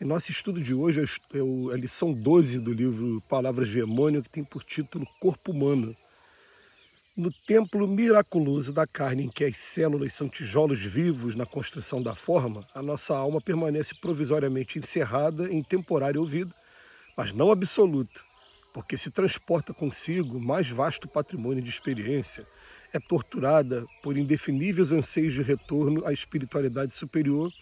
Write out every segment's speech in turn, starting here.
E nosso estudo de hoje é a lição 12 do livro Palavras de Emmanuel, que tem por título Corpo Humano. No templo miraculoso da carne, em que as células são tijolos vivos na construção da forma, a nossa alma permanece provisoriamente encerrada em temporário ouvido, mas não absoluto, porque se transporta consigo mais vasto patrimônio de experiência, é torturada por indefiníveis anseios de retorno à espiritualidade superior,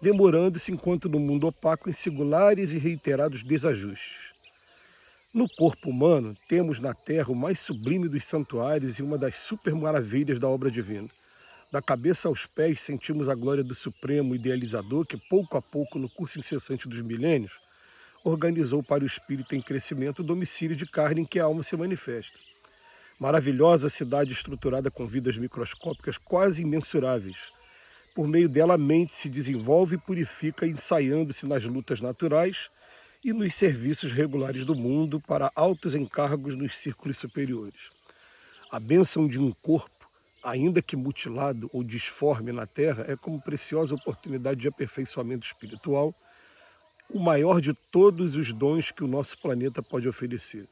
demorando-se enquanto no mundo opaco em singulares e reiterados desajustes. No corpo humano, temos na Terra o mais sublime dos santuários e uma das super-maravilhas da obra divina. Da cabeça aos pés, sentimos a glória do Supremo Idealizador que, pouco a pouco, no curso incessante dos milênios, organizou para o espírito em crescimento o domicílio de carne em que a alma se manifesta. Maravilhosa cidade estruturada com vidas microscópicas quase imensuráveis. Por meio dela, a mente se desenvolve e purifica, ensaiando-se nas lutas naturais e nos serviços regulares do mundo para altos encargos nos círculos superiores. A bênção de um corpo, ainda que mutilado ou disforme na Terra, é como preciosa oportunidade de aperfeiçoamento espiritual, o maior de todos os dons que o nosso planeta pode oferecer.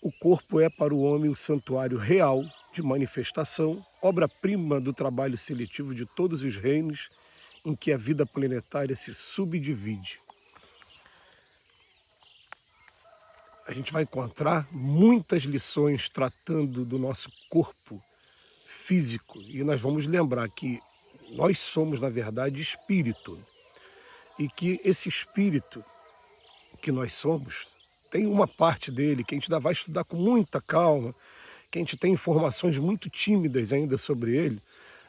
O corpo é para o homem o santuário real de manifestação, obra-prima do trabalho seletivo de todos os reinos em que a vida planetária se subdivide. A gente vai encontrar muitas lições tratando do nosso corpo físico e nós vamos lembrar que nós somos, na verdade, espírito e que esse espírito que nós somos tem uma parte dele que a gente ainda vai estudar com muita calma, que a gente tem informações muito tímidas ainda sobre ele,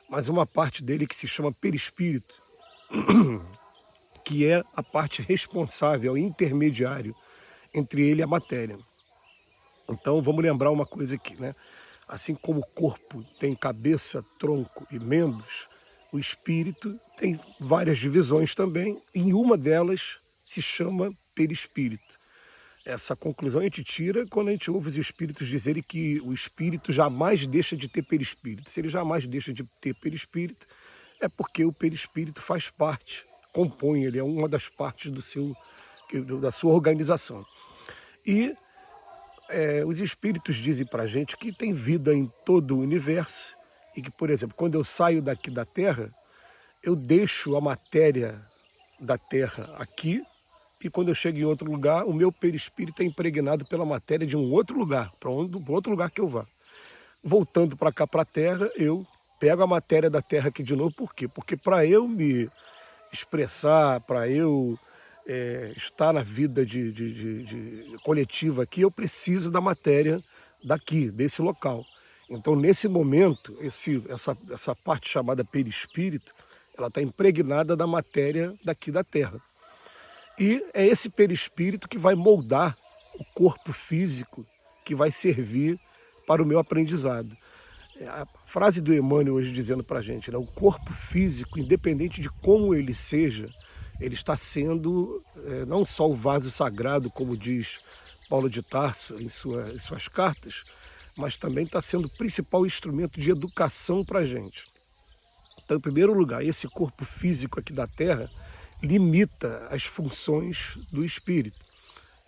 mas uma parte dele que se chama perispírito, que é a parte responsável, o intermediário entre ele e a matéria. Então vamos lembrar uma coisa aqui, né? Assim como o corpo tem cabeça, tronco e membros, o espírito tem várias divisões também, e uma delas se chama perispírito. Essa conclusão a gente tira quando a gente ouve os espíritos dizerem que o espírito jamais deixa de ter perispírito. Se ele jamais deixa de ter perispírito, é porque o perispírito faz parte, compõe, ele é uma das partes da sua organização. E os espíritos dizem para a gente que tem vida em todo o universo e que, por exemplo, quando eu saio daqui da Terra, eu deixo a matéria da Terra aqui e quando eu chego em outro lugar, o meu perispírito é impregnado pela matéria de um outro lugar, para outro lugar que eu vá. Voltando para cá, para a Terra, eu pego a matéria da Terra aqui de novo. Por quê? Porque para eu me expressar, para eu estar na vida de coletiva aqui, eu preciso da matéria daqui, desse local. Então, nesse momento, essa parte chamada perispírito, ela está impregnada da matéria daqui da Terra. E é esse perispírito que vai moldar o corpo físico que vai servir para o meu aprendizado. A frase do Emmanuel hoje dizendo para a gente, né, o corpo físico, independente de como ele seja, ele está sendo não só o vaso sagrado, como diz Paulo de Tarso em suas cartas, mas também está sendo o principal instrumento de educação para a gente. Então, em primeiro lugar, esse corpo físico aqui da Terra limita as funções do espírito.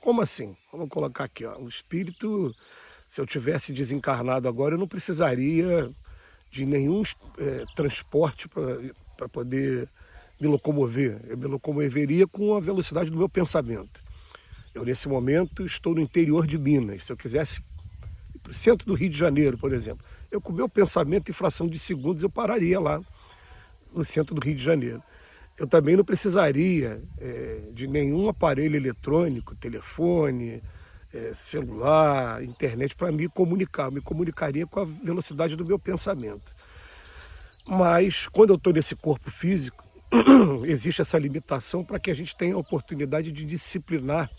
Como assim? Vamos colocar aqui, ó, o espírito, se eu tivesse desencarnado agora, eu não precisaria de nenhum transporte para poder me locomover. Eu me locomoveria com a velocidade do meu pensamento. Eu, nesse momento, estou no interior de Minas. Se eu quisesse ir para o centro do Rio de Janeiro, por exemplo, eu, com o meu pensamento, em fração de segundos, eu pararia lá no centro do Rio de Janeiro. Eu também não precisaria de nenhum aparelho eletrônico, telefone, celular, internet, para me comunicar. Eu me comunicaria com a velocidade do meu pensamento. Mas, quando eu estou nesse corpo físico, existe essa limitação para que a gente tenha a oportunidade de disciplinar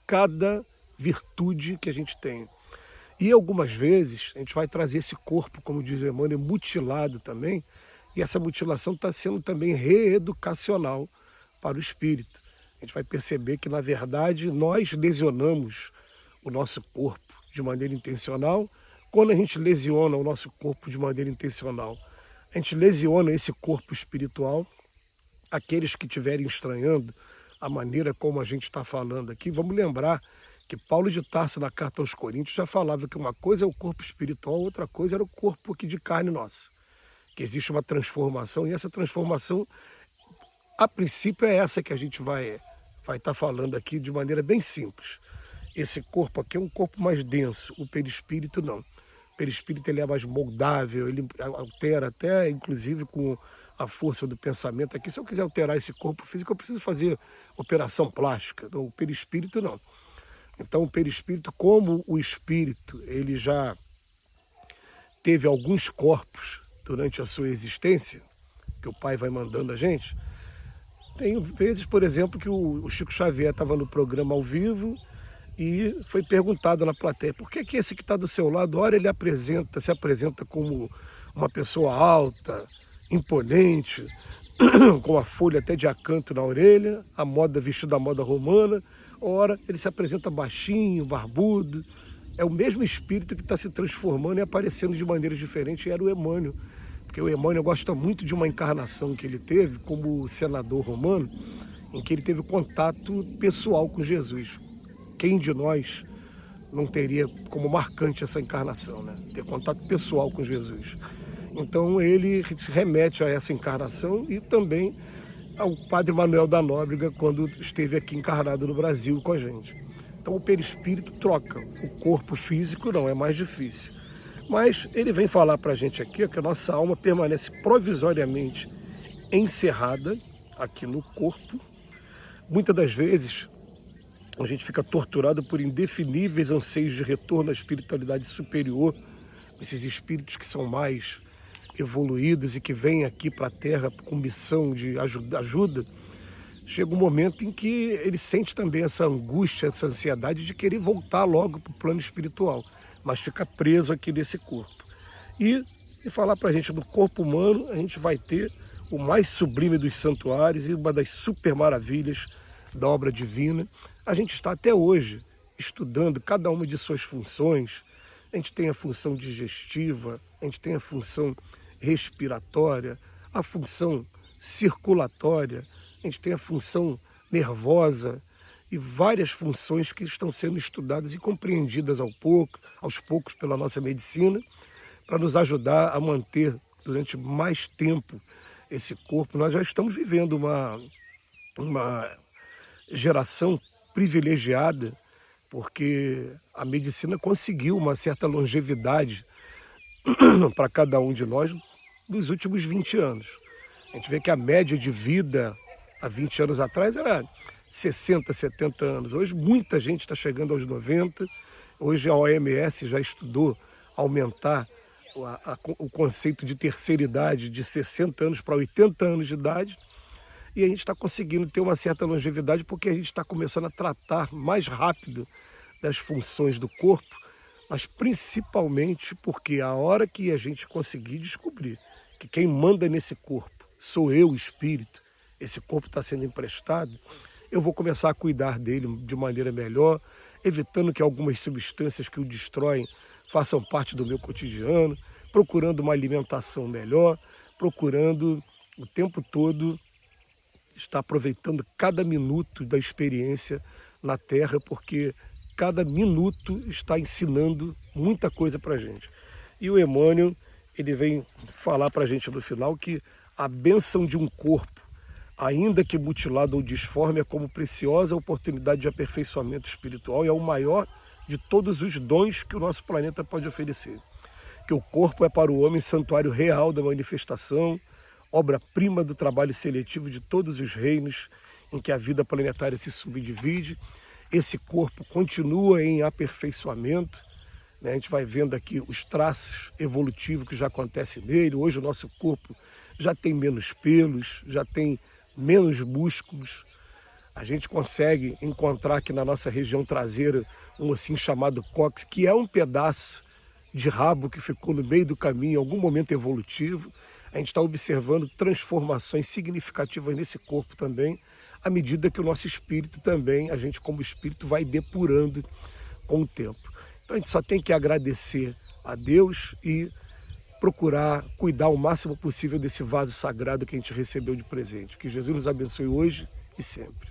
cada virtude que a gente tem. E algumas vezes a gente vai trazer esse corpo, como diz o Emmanuel, mutilado também, e essa mutilação está sendo também reeducacional para o espírito. A gente vai perceber que, na verdade, nós lesionamos o nosso corpo de maneira intencional. Quando a gente lesiona o nosso corpo de maneira intencional, a gente lesiona esse corpo espiritual. Aqueles que estiverem estranhando a maneira como a gente está falando aqui, vamos lembrar que Paulo de Tarso, na carta aos Coríntios, já falava que uma coisa é o corpo espiritual, outra coisa era o corpo aqui de carne nossa. Que existe uma transformação, e essa transformação, a princípio, é essa que a gente vai estar falando aqui de maneira bem simples. Esse corpo aqui é um corpo mais denso, o perispírito não. O perispírito ele é mais moldável, ele altera até, inclusive, com a força do pensamento. Aqui, se eu quiser alterar esse corpo físico, eu preciso fazer operação plástica. Então, o perispírito não. Então, o perispírito, como o espírito, ele já teve alguns corpos durante a sua existência, que o Pai vai mandando a gente. Tem vezes, por exemplo, que o Chico Xavier estava no programa ao vivo e foi perguntado na plateia, por que esse que está do seu lado, ora ele se apresenta como uma pessoa alta, imponente, com a folha até de acanto na orelha, vestido da moda romana, ora ele se apresenta baixinho, barbudo. É o mesmo espírito que está se transformando e aparecendo de maneiras diferentes, e era o Emmanuel. Porque o Emmanuel gosta muito de uma encarnação que ele teve como senador romano, em que ele teve contato pessoal com Jesus. Quem de nós não teria como marcante essa encarnação, né? Ter contato pessoal com Jesus. Então ele se remete a essa encarnação e também ao Padre Manuel da Nóbrega, quando esteve aqui encarnado no Brasil com a gente. Então o perispírito troca, o corpo físico não, é mais difícil. Mas ele vem falar para a gente aqui que a nossa alma permanece provisoriamente encerrada aqui no corpo. Muitas das vezes a gente fica torturado por indefiníveis anseios de retorno à espiritualidade superior, esses espíritos que são mais evoluídos e que vêm aqui para a Terra com missão de ajuda. Chega um momento em que ele sente também essa angústia, essa ansiedade de querer voltar logo para o plano espiritual, mas fica preso aqui nesse corpo. E falar para a gente, no corpo humano, a gente vai ter o mais sublime dos santuários e uma das super maravilhas da obra divina. A gente está até hoje estudando cada uma de suas funções. A gente tem a função digestiva, a gente tem a função respiratória, a função circulatória, a gente tem a função nervosa e várias funções que estão sendo estudadas e compreendidas aos poucos pela nossa medicina, para nos ajudar a manter durante mais tempo esse corpo. Nós já estamos vivendo uma geração privilegiada, porque a medicina conseguiu uma certa longevidade para cada um de nós nos últimos 20 anos. A gente vê que a média de vida há 20 anos atrás era 60, 70 anos. Hoje muita gente está chegando aos 90. Hoje a OMS já estudou aumentar o conceito de terceira idade de 60 anos para 80 anos de idade. E a gente está conseguindo ter uma certa longevidade porque a gente está começando a tratar mais rápido das funções do corpo, mas principalmente porque a hora que a gente conseguir descobrir que quem manda nesse corpo sou eu, o espírito, esse corpo está sendo emprestado, eu vou começar a cuidar dele de maneira melhor, evitando que algumas substâncias que o destroem façam parte do meu cotidiano, procurando uma alimentação melhor, procurando o tempo todo estar aproveitando cada minuto da experiência na Terra, porque cada minuto está ensinando muita coisa para a gente. E o Emmanuel, ele vem falar para a gente no final que a bênção de um corpo, ainda que mutilado ou disforme, é como preciosa oportunidade de aperfeiçoamento espiritual e é o maior de todos os dons que o nosso planeta pode oferecer. Que o corpo é para o homem santuário real da manifestação, obra-prima do trabalho seletivo de todos os reinos em que a vida planetária se subdivide. Esse corpo continua em aperfeiçoamento, né? A gente vai vendo aqui os traços evolutivos que já acontecem nele. Hoje o nosso corpo já tem menos pelos, já tem menos músculos. A gente consegue encontrar aqui na nossa região traseira um ossinho chamado cóccix, que é um pedaço de rabo que ficou no meio do caminho em algum momento evolutivo. A gente está observando transformações significativas nesse corpo também, à medida que o nosso espírito também, a gente como espírito vai depurando com o tempo. Então a gente só tem que agradecer a Deus e procurar cuidar o máximo possível desse vaso sagrado que a gente recebeu de presente. Que Jesus nos abençoe hoje e sempre.